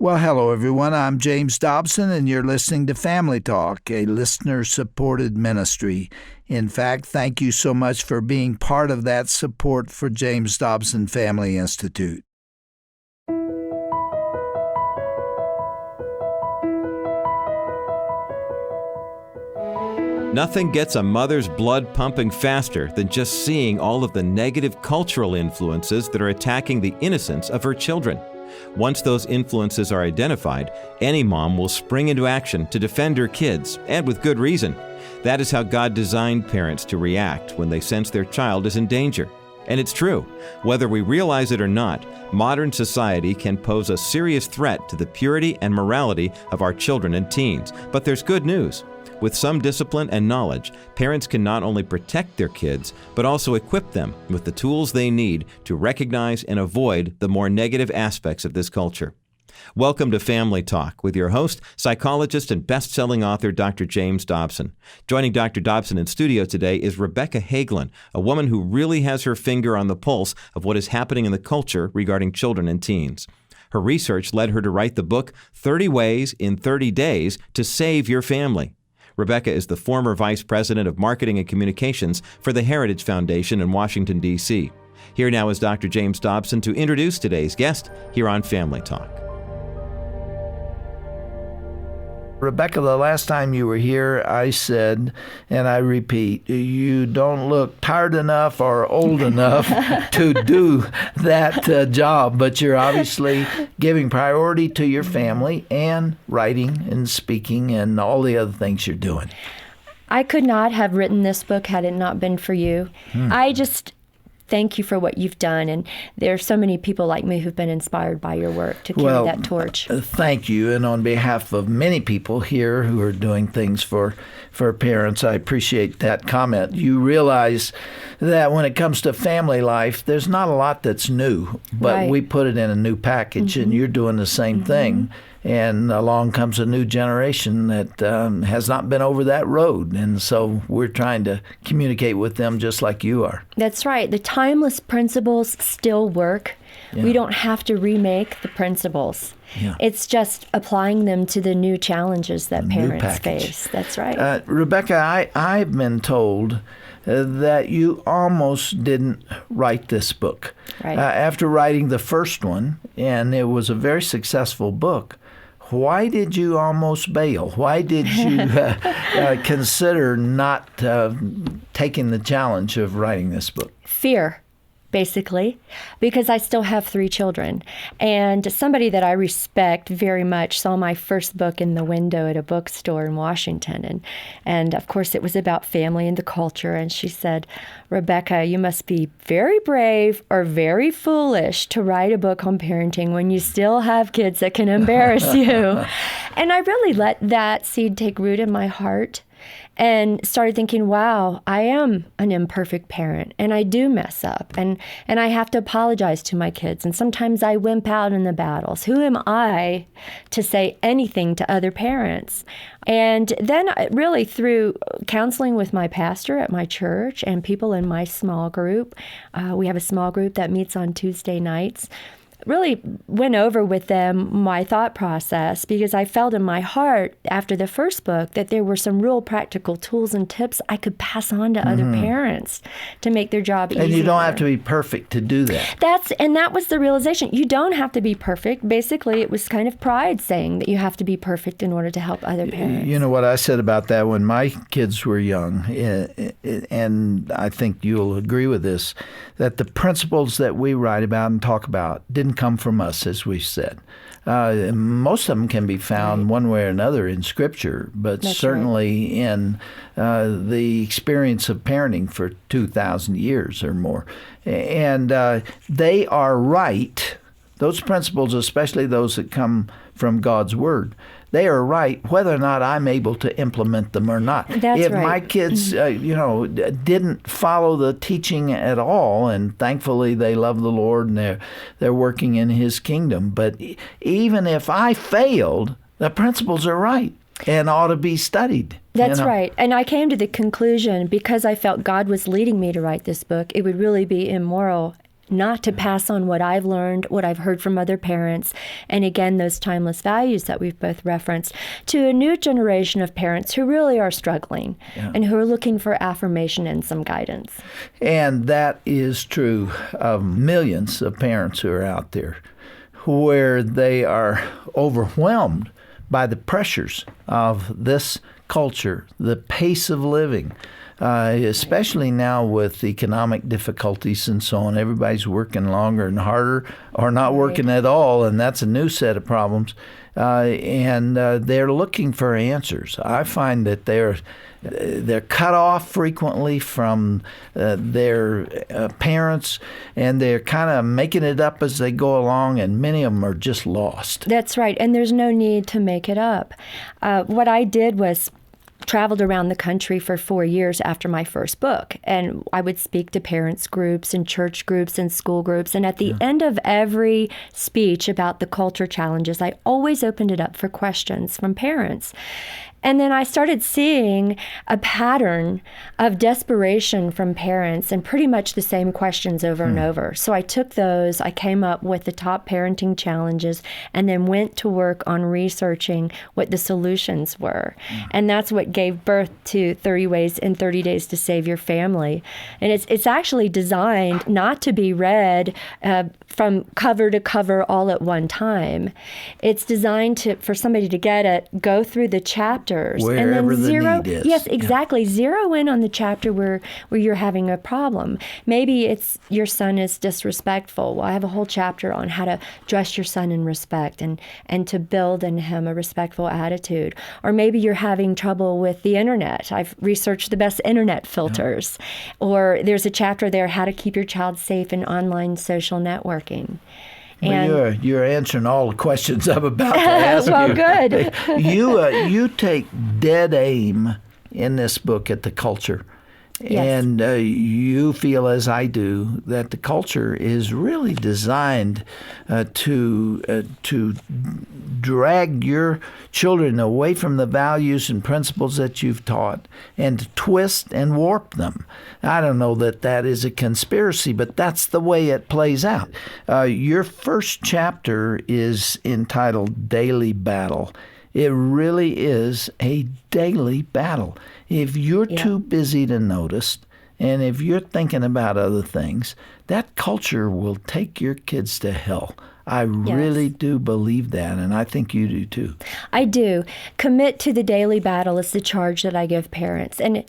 Well, hello, everyone. I'm James Dobson, and you're listening to Family Talk, a listener-supported ministry. In fact, thank you so much for being part of that support for James Dobson Family Institute. Nothing gets a mother's blood pumping faster than just seeing all of the negative cultural influences that are attacking the innocence of her children. Once those influences are identified, any mom will spring into action to defend her kids, and with good reason. That is how God designed parents to react when they sense their child is in danger. And it's true. Whether we realize it or not, modern society can pose a serious threat to the purity and morality of our children and teens. But there's good news. With some discipline and knowledge, parents can not only protect their kids, but also equip them with the tools they need to recognize and avoid the more negative aspects of this culture. Welcome to Family Talk with your host, psychologist and best-selling author, Dr. James Dobson. Joining Dr. Dobson in studio today is Rebecca Hagelin, a woman who really has her finger on the pulse of what is happening in the culture regarding children and teens. Her research led her to write the book, 30 Ways in 30 Days to Save Your Family. Rebecca is the former Vice President of Marketing and Communications for the Heritage Foundation in Washington, D.C. Here now is Dr. James Dobson to introduce today's guest here on Family Talk. Rebecca, the last time you were here, I said, and I repeat, you don't look tired enough or old enough to do that job, but you're obviously giving priority to your family and writing and speaking and all the other things you're doing. I could not have written this book had it not been for you. I just thank you for what you've done. And there are so many people like me who've been inspired by your work to carry that torch. Thank you. And on behalf of many people here who are doing things for parents, I appreciate that comment. You realize that when it comes to family life, there's not a lot that's new, but we put it in a new package, and you're doing the same thing. And along comes a new generation that has not been over that road. And so we're trying to communicate with them just like you are. That's right. The timeless principles still work. Yeah. We don't have to remake the principles. Yeah. It's just applying them to the new challenges that parents face. That's right. Rebecca, I've been told that you almost didn't write this book. Right. After writing the first one, and it was a very successful book, why did you almost bail? Why did you consider not taking the challenge of writing this book? Fear, basically, because I still have 3 children. And somebody that I respect very much saw my first book in the window at a bookstore in Washington. And of course, it was about family and the culture. And she said, "Rebecca, you must be very brave or very foolish to write a book on parenting when you still have kids that can embarrass you." And I really let that seed take root in my heart and started thinking, wow, I am an imperfect parent, and I do mess up, and I have to apologize to my kids, and sometimes I wimp out in the battles. Who am I to say anything to other parents? And then really through counseling with my pastor at my church and people in my small group, we have a small group that meets on Tuesday nights, really went over with them my thought process, because I felt in my heart after the first book that there were some real practical tools and tips I could pass on to other parents to make their job easier. And you don't have to be perfect to do that. That was the realization. You don't have to be perfect. Basically, it was kind of pride saying that you have to be perfect in order to help other parents. You know what I said about that when my kids were young, and I think you'll agree with this, that the principles that we write about and talk about didn't come from us, as we've said. Most of them can be found one way or another in Scripture, but certainly in the experience of parenting for 2,000 years or more. And they are right. Those principles, especially those that come from God's Word, they are right whether or not I'm able to implement them or not. If my kids, didn't follow the teaching at all, and thankfully they love the Lord and they're working in His kingdom, but even if I failed, the principles are right and ought to be studied. That's right. And I came to the conclusion, because I felt God was leading me to write this book, it would really be immoral not to pass on what I've learned, what I've heard from other parents, and again, those timeless values that we've both referenced, to a new generation of parents who really are struggling and who are looking for affirmation and some guidance. And that is true of millions of parents who are out there, where they are overwhelmed by the pressures of this culture, the pace of living, especially now with economic difficulties and so on. Everybody's working longer and harder or not working at all, and that's a new set of problems. And they're looking for answers. I find that they're cut off frequently from their parents, and they're kind of making it up as they go along, and many of them are just lost. That's right, and there's no need to make it up. What I did was traveled around the country for 4 years after my first book, and I would speak to parents groups and church groups and school groups, and at the end of every speech about the culture challenges, I always opened it up for questions from parents. And then I started seeing a pattern of desperation from parents and pretty much the same questions over and over. So I took those, I came up with the top parenting challenges, and then went to work on researching what the solutions were. And that's what gave birth to 30 Ways in 30 Days to Save Your Family. And it's actually designed not to be read from cover to cover all at one time. It's designed for somebody to get it, go through the chapters, Wherever and then the need is. Yes, exactly. Zero in on the chapter where you're having a problem. Maybe it's your son is disrespectful. Well, I have a whole chapter on how to dress your son in respect and to build in him a respectful attitude. Or maybe you're having trouble with the internet. I've researched the best internet filters. Or there's a chapter there, how to keep your child safe in online social networking. Well, you're answering all the questions I'm about to ask well, you. good. You take dead aim in this book at the culture. Yes. And you feel, as I do, that the culture is really designed to drag your children away from the values and principles that you've taught and to twist and warp them. I don't know that that is a conspiracy, but that's the way it plays out. Your first chapter is entitled Daily Battle. It really is a daily battle. If you're too busy to notice, and if you're thinking about other things, that culture will take your kids to hell. I really do believe that, and I think you do too. I do. Commit to the daily battle is the charge that I give parents. And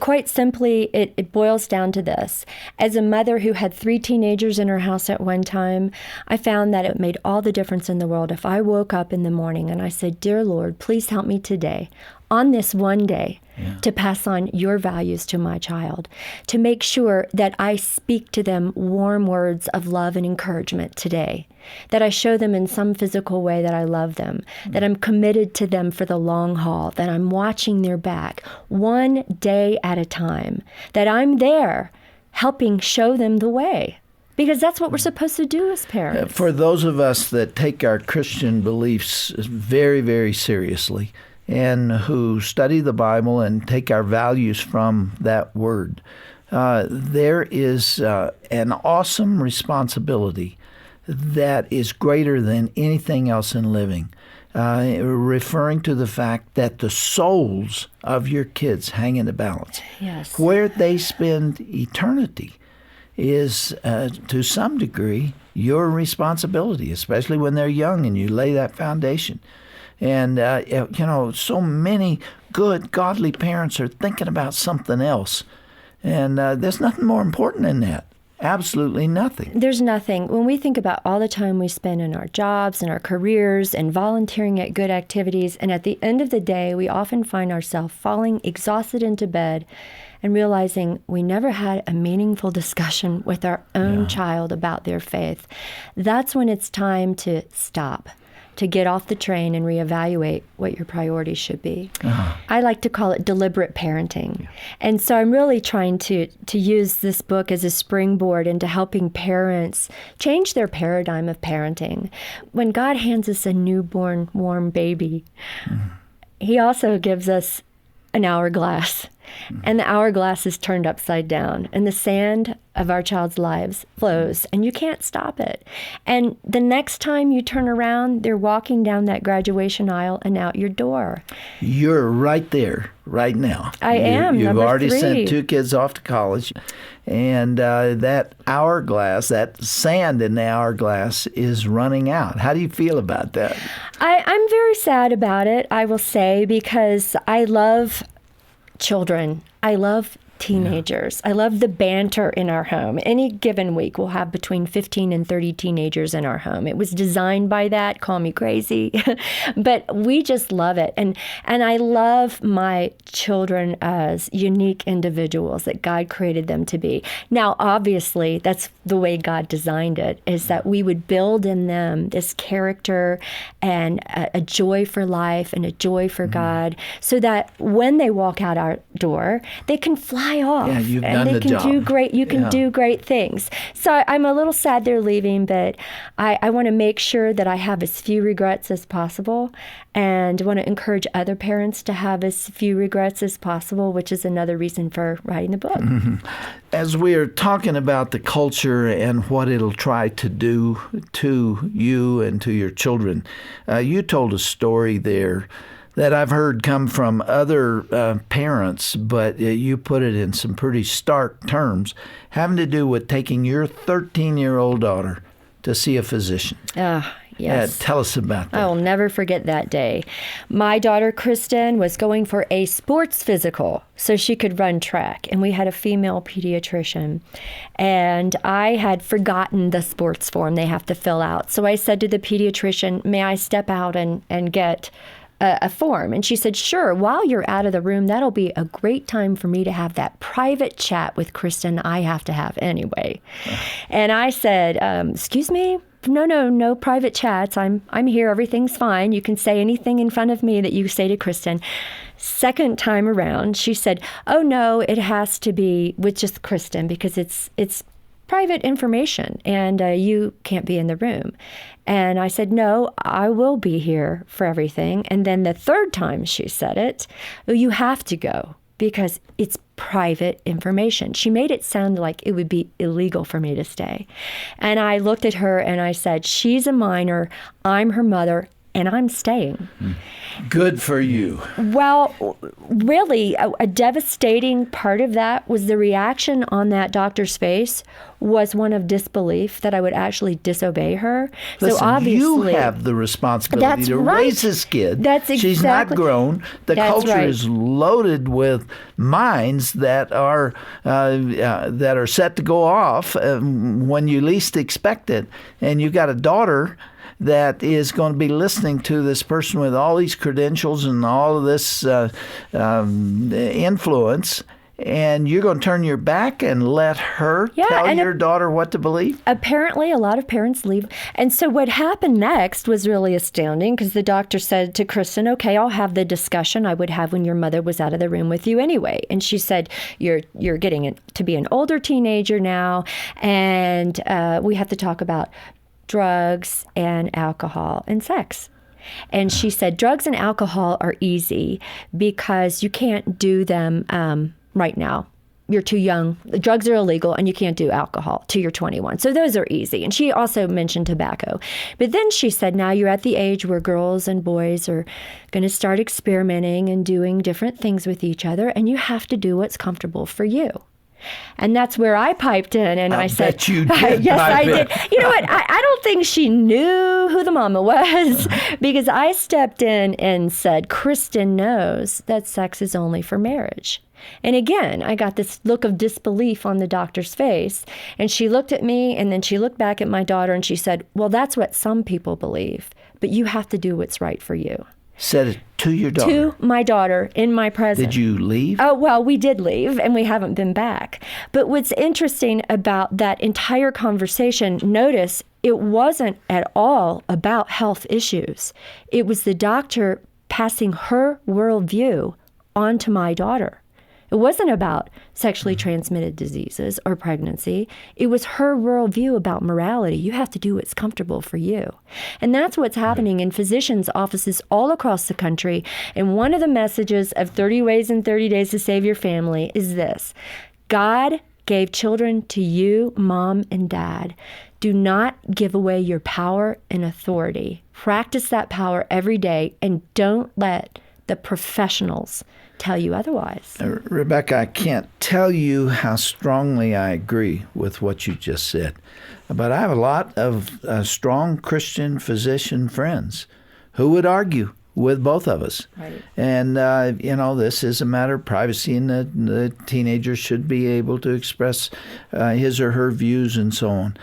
quite simply, it boils down to this. As a mother who had 3 teenagers in her house at one time, I found that it made all the difference in the world if I woke up in the morning and I said, "Dear Lord, please help me today, on this one day, to pass on your values to my child, to make sure that I speak to them warm words of love and encouragement today, that I show them in some physical way that I love them, that I'm committed to them for the long haul, that I'm watching their back, one day at a time, that I'm there helping show them the way." Because that's what we're supposed to do as parents. For those of us that take our Christian beliefs very, very seriously, and who study the Bible and take our values from that word, there is an awesome responsibility that is greater than anything else in living, referring to the fact that the souls of your kids hang in the balance. Yes. Where they spend eternity is, to some degree, your responsibility, especially when they're young and you lay that foundation. And, so many good, godly parents are thinking about something else. And there's nothing more important than that. Absolutely nothing. There's nothing. When we think about all the time we spend in our jobs and our careers and volunteering at good activities, and at the end of the day, we often find ourselves falling exhausted into bed and realizing we never had a meaningful discussion with our own child about their faith. That's when it's time to stop, to get off the train and reevaluate what your priorities should be. I like to call it deliberate parenting. And so I'm really trying to use this book as a springboard into helping parents change their paradigm of parenting. When God hands us a newborn, warm baby, He also gives us an hourglass. and the hourglass is turned upside down, and the sand of our child's lives flows, and you can't stop it. And the next time you turn around, they're walking down that graduation aisle and out your door. You're right there, right now. I am. You've number already 3. sent 2 kids off to college, and that hourglass, that sand in the hourglass, is running out. How do you feel about that? I'm very sad about it, I will say, because I love children. I love teenagers. I love the banter in our home. Any given week, we'll have between 15 and 30 teenagers in our home. It was designed by that. Call me crazy. But we just love it. And I love my children as unique individuals that God created them to be. Now, obviously, that's the way God designed it, is that we would build in them this character and a joy for life and a joy for God, so that when they walk out our door, they can fly off. Yeah, you've and done they the can job. do great. You can Yeah. do great things. So I'm a little sad they're leaving, but I want to make sure that I have as few regrets as possible, and want to encourage other parents to have as few regrets as possible, which is another reason for writing the book. As we are talking about the culture and what it'll try to do to you and to your children, you told a story there that I've heard come from other parents, but you put it in some pretty stark terms, having to do with taking your 13-year-old daughter to see a physician. Yes. Tell us about that. I will never forget that day. My daughter, Kristen, was going for a sports physical so she could run track, and we had a female pediatrician. And I had forgotten the sports form they have to fill out. So I said to the pediatrician, may I step out and get a form? And she said, sure. While you're out of the room, that'll be a great time for me to have that private chat with Kristen I have to have anyway. And I said, excuse me? No private chats. I'm here. Everything's fine. You can say anything in front of me that you say to Kristen. Second time around, she said, oh no, it has to be with just Kristen because it's private information and you can't be in the room. And I said, no, I will be here for everything. And then the third time she said it, you have to go because it's private information. She made it sound like it would be illegal for me to stay. And I looked at her and I said, she's a minor, I'm her mother, and I'm staying. Good for you. Well, really, a devastating part of that was the reaction on that doctor's face was one of disbelief that I would actually disobey her. Listen, so obviously, you have the responsibility That's to right. raise this kid. That's She's not exactly- grown. The That's culture right. is loaded with minds that are set to go off when you least expect it. And you got a daughter that is going to be listening to this person with all these credentials and all of this influence, and you're going to turn your back and let her tell and your daughter what to believe? apparently a lot of parents leave. And so what happened next was really astounding because the doctor said to Kristen, okay, I'll have the discussion I would have when your mother was out of the room with you anyway. And she said, you're getting to be an older teenager now, and we have to talk about drugs and alcohol and sex. And she said, drugs and alcohol are easy because you can't do them right now. You're too young. The drugs are illegal and you can't do alcohol till you're 21. So those are easy. And she also mentioned tobacco. But then she said, now you're at the age where girls and boys are going to start experimenting and doing different things with each other, and you have to do what's comfortable for you. And that's where I piped in, and I said, bet you did yes, I pipe in. did. You know what? I don't think she knew who the mama was because I stepped in and said, Kristen knows that sex is only for marriage. And again, I got this look of disbelief on the doctor's face, and she looked at me, and then she looked back at my daughter, and she said, well, that's what some people believe, but you have to do what's right for you. Said it to your daughter. To my daughter in my presence. Did you leave? Oh, well, we did leave and we haven't been back. But what's interesting about that entire conversation, notice it wasn't at all about health issues. It was the doctor passing her worldview onto my daughter. It wasn't about sexually transmitted diseases or pregnancy. It was her worldview about morality. You have to do what's comfortable for you. And that's what's happening in physicians' offices all across the country. And one of the messages of 30 Ways in 30 Days to Save Your Family is this: God gave children to you, mom and dad. Do not give away your power and authority. Practice that power every day, and don't let the professionals tell you otherwise. Rebecca, I can't tell you how strongly I agree with what you just said. But I have a lot of strong Christian physician friends who would argue with both of us. Right. And, this is a matter of privacy, and the teenager should be able to express his or her views and so on.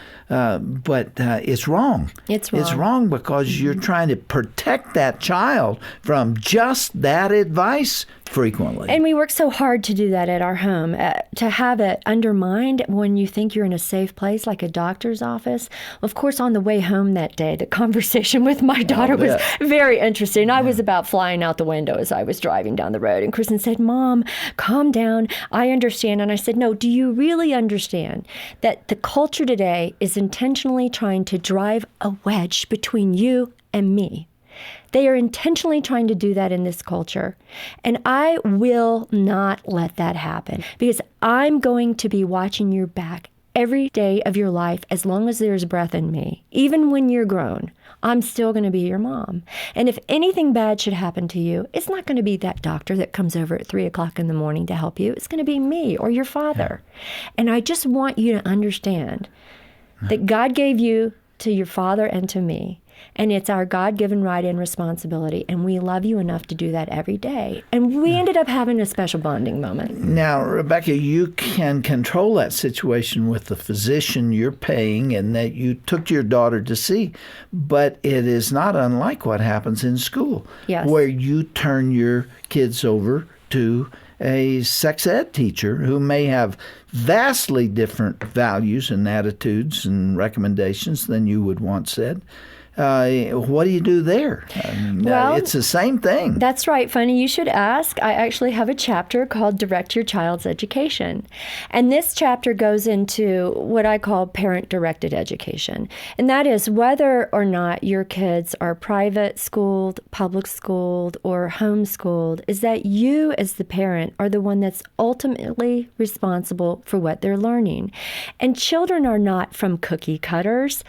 But it's wrong. It's wrong. It's wrong because you're trying to protect that child from just that advice frequently. And we work so hard to do that at our home, to have it undermined when you think you're in a safe place like a doctor's office. Of course, on the way home that day, the conversation with my daughter was very interesting. I was about flying out the window as I was driving down the road. And Kristen said, "Mom, calm down. I understand." And I said, "No, do you really understand that the culture today is intentionally trying to drive a wedge between you and me? They are intentionally trying to do that in this culture. And I will not let that happen, because I'm going to be watching your back every day of your life as long as there's breath in me. Even when you're grown, I'm still going to be your mom. And if anything bad should happen to you, it's not going to be that doctor that comes over at 3 o'clock in the morning to help you. It's going to be me or your father. And I just want you to understand that God gave you to your father and to me. And it's our God-given right and responsibility. And we love you enough to do that every day." And we ended up having a special bonding moment. Now, Rebecca, you can control that situation with the physician you're paying and that you took your daughter to see. But it is not unlike what happens in school, Yes. where you turn your kids over to a sex ed teacher who may have vastly different values and attitudes and recommendations than you would want said. What do you do there? Well, it's the same thing. That's right. Funny you should ask. I actually have a chapter called Direct Your Child's Education. And this chapter goes into what I call parent-directed education. And that is whether or not your kids are private schooled, public schooled, or homeschooled, is that you as the parent are the one that's ultimately responsible for what they're learning. And children are not from cookie cutters.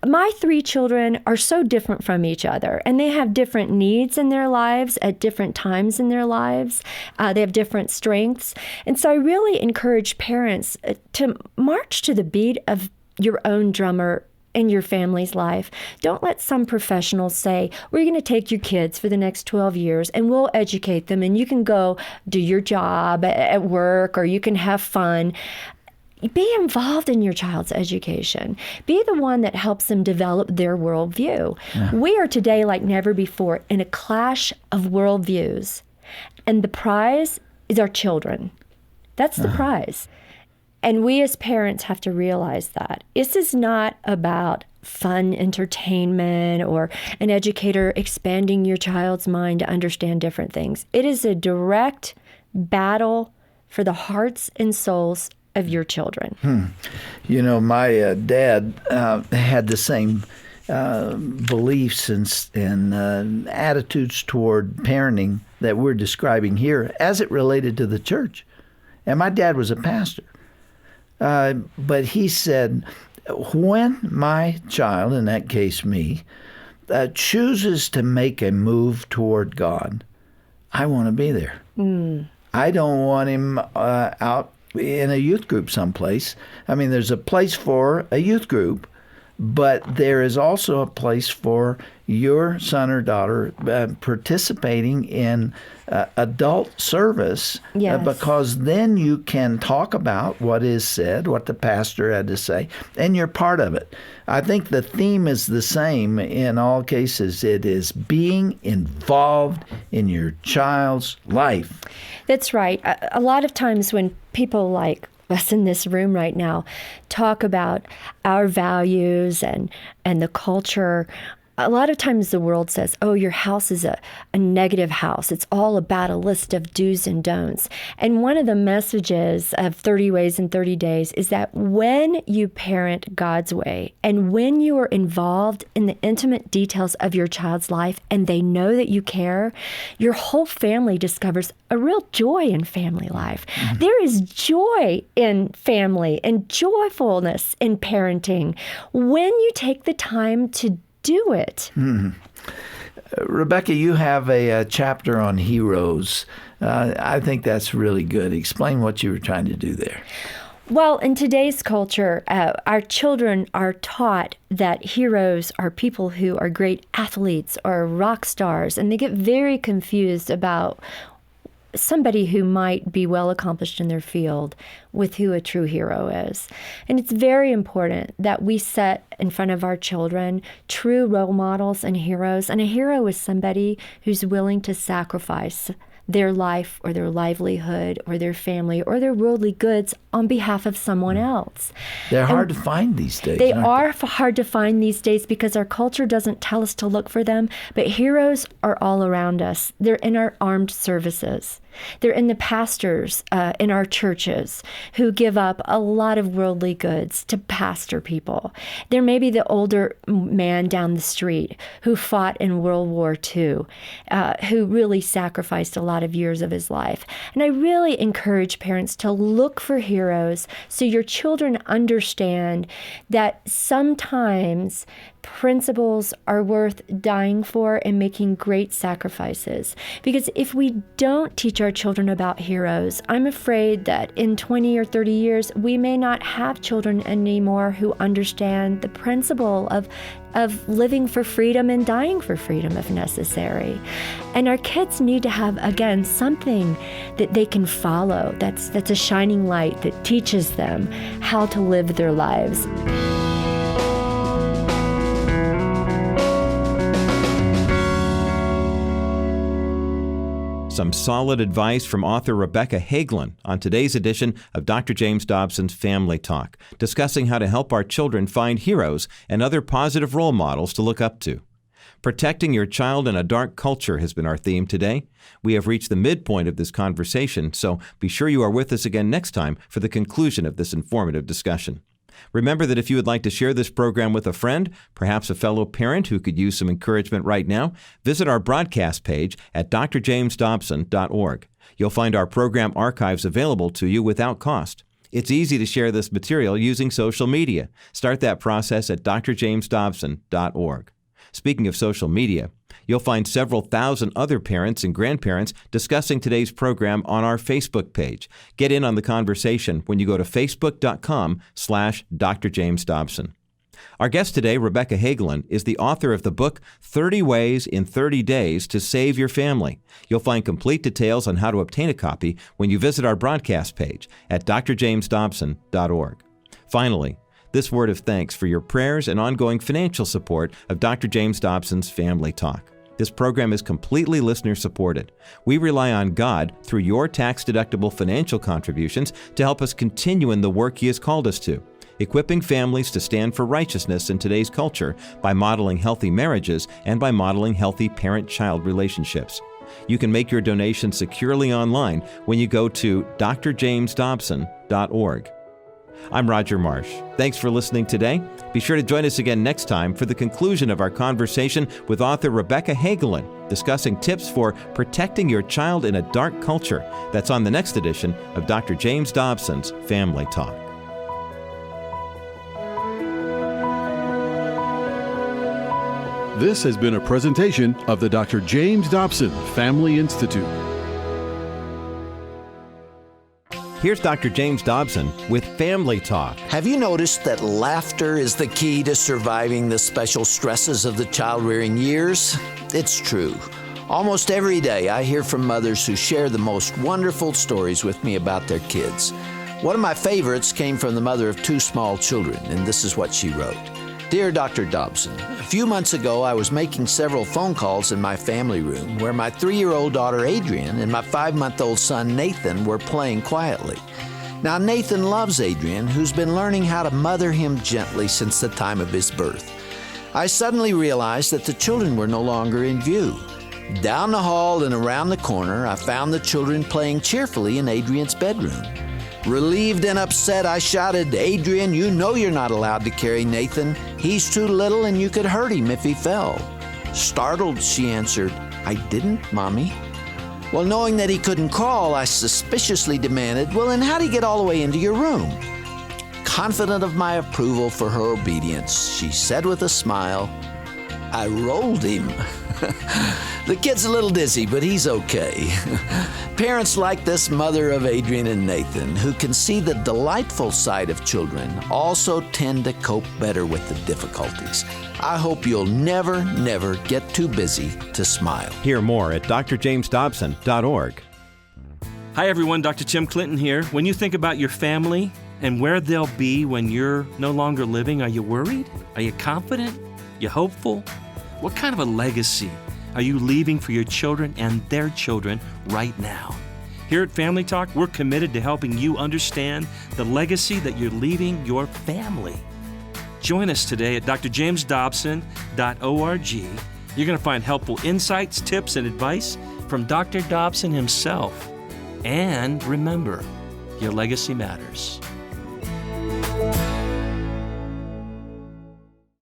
My 3 children are so different from each other, and they have different needs in their lives at different times in their lives. They have different strengths. And so I really encourage parents to march to the beat of your own drummer in your family's life. Don't let some professionals say, "We're going to take your kids for the next 12 years and we'll educate them and you can go do your job at work or you can have fun." Be involved in your child's education. Be the one that helps them develop their worldview. Yeah. We are today, like never before, in a clash of worldviews. And the prize is our children. That's the prize. And we as parents have to realize that. This is not about fun entertainment or an educator expanding your child's mind to understand different things. It is a direct battle for the hearts and souls of your children. My dad had the same beliefs and attitudes toward parenting that we're describing here as it related to the church. And my dad was a pastor. But he said, when my child, in that case me, chooses to make a move toward God, I want to be there. I don't want him out in a youth group someplace. I mean, there's a place for a youth group, but there is also a place for your son or daughter participating in adult service. Yes. Because then you can talk about what is said, what the pastor had to say, and you're part of it. I think the theme is the same in all cases. It is being involved in your child's life. That's right. A lot of times when people like us in this room right now talk about our values and the culture, A lot of times the world says, oh, your house is a negative house. It's all about a list of do's and don'ts. And one of the messages of 30 Ways in 30 Days is that when you parent God's way and when you are involved in the intimate details of your child's life and they know that you care, your whole family discovers a real joy in family life. Mm-hmm. There is joy in family and joyfulness in parenting when you take the time to do it. Mm-hmm. Rebecca, you have a chapter on heroes. I think that's really good. Explain what you were trying to do there. Well, in today's culture, our children are taught that heroes are people who are great athletes or rock stars, and they get very confused about somebody who might be well accomplished in their field with who a true hero is. And it's very important that we set in front of our children true role models and heroes. And a hero is somebody who's willing to sacrifice their life or their livelihood or their family or their worldly goods on behalf of someone else. They're hard to find these days. They are hard to find these days because our culture doesn't tell us to look for them, but heroes are all around us. They're in our armed services. They're in the pastors in our churches who give up a lot of worldly goods to pastor people. There may be the older man down the street who fought in World War II, who really sacrificed a lot of years of his life. And I really encourage parents to look for heroes so your children understand that sometimes principles are worth dying for and making great sacrifices. Because if we don't teach our children about heroes, I'm afraid that in 20 or 30 years, we may not have children anymore who understand the principle of living for freedom and dying for freedom if necessary. And our kids need to have, again, something that they can follow, that's a shining light that teaches them how to live their lives. Some solid advice from author Rebecca Hagelin on today's edition of Dr. James Dobson's Family Talk, discussing how to help our children find heroes and other positive role models to look up to. Protecting your child in a dark culture has been our theme today. We have reached the midpoint of this conversation, so be sure you are with us again next time for the conclusion of this informative discussion. Remember that if you would like to share this program with a friend, perhaps a fellow parent who could use some encouragement right now, visit our broadcast page at drjamesdobson.org. You'll find our program archives available to you without cost. It's easy to share this material using social media. Start that process at drjamesdobson.org. Speaking of social media, you'll find several thousand other parents and grandparents discussing today's program on our Facebook page. Get in on the conversation when you go to facebook.com/Dr. James Dobson. Our guest today, Rebecca Hagelin, is the author of the book 30 Ways in 30 Days to Save Your Family. You'll find complete details on how to obtain a copy when you visit our broadcast page at drjamesdobson.org. Finally, this word of thanks for your prayers and ongoing financial support of Dr. James Dobson's Family Talk. This program is completely listener-supported. We rely on God through your tax-deductible financial contributions to help us continue in the work He has called us to, equipping families to stand for righteousness in today's culture by modeling healthy marriages and by modeling healthy parent-child relationships. You can make your donation securely online when you go to drjamesdobson.org. I'm Roger Marsh. Thanks for listening today. Be sure to join us again next time for the conclusion of our conversation with author Rebecca Hagelin, discussing tips for protecting your child in a dark culture. That's on the next edition of Dr. James Dobson's Family Talk. This has been a presentation of the Dr. James Dobson Family Institute. Here's Dr. James Dobson with Family Talk. Have you noticed that laughter is the key to surviving the special stresses of the child-rearing years? It's true. Almost every day I hear from mothers who share the most wonderful stories with me about their kids. One of my favorites came from the mother of 2 small children, and this is what she wrote. Dear Dr. Dobson, a few months ago I was making several phone calls in my family room where my 3-year-old daughter Adrian and my 5-month-old son Nathan were playing quietly. Now Nathan loves Adrian, who's been learning how to mother him gently since the time of his birth. I suddenly realized that the children were no longer in view. Down the hall and around the corner, I found the children playing cheerfully in Adrian's bedroom. Relieved and upset, I shouted, "Adrian, you know you're not allowed to carry Nathan. He's too little and you could hurt him if he fell." Startled, she answered, "I didn't, Mommy." Well, knowing that he couldn't crawl, I suspiciously demanded, "Well, then how'd he get all the way into your room?" Confident of my approval for her obedience, she said with a smile, "I rolled him." The kid's a little dizzy, but he's okay. Parents like this mother of Adrian and Nathan, who can see the delightful side of children, also tend to cope better with the difficulties. I hope you'll never, never get too busy to smile. Hear more at drjamesdobson.org. Hi everyone, Dr. Tim Clinton here. When you think about your family and where they'll be when you're no longer living, are you worried? Are you confident? You hopeful? What kind of a legacy are you leaving for your children and their children right now? Here at Family Talk, we're committed to helping you understand the legacy that you're leaving your family. Join us today at drjamesdobson.org. You're going to find helpful insights, tips, and advice from Dr. Dobson himself. And remember, your legacy matters.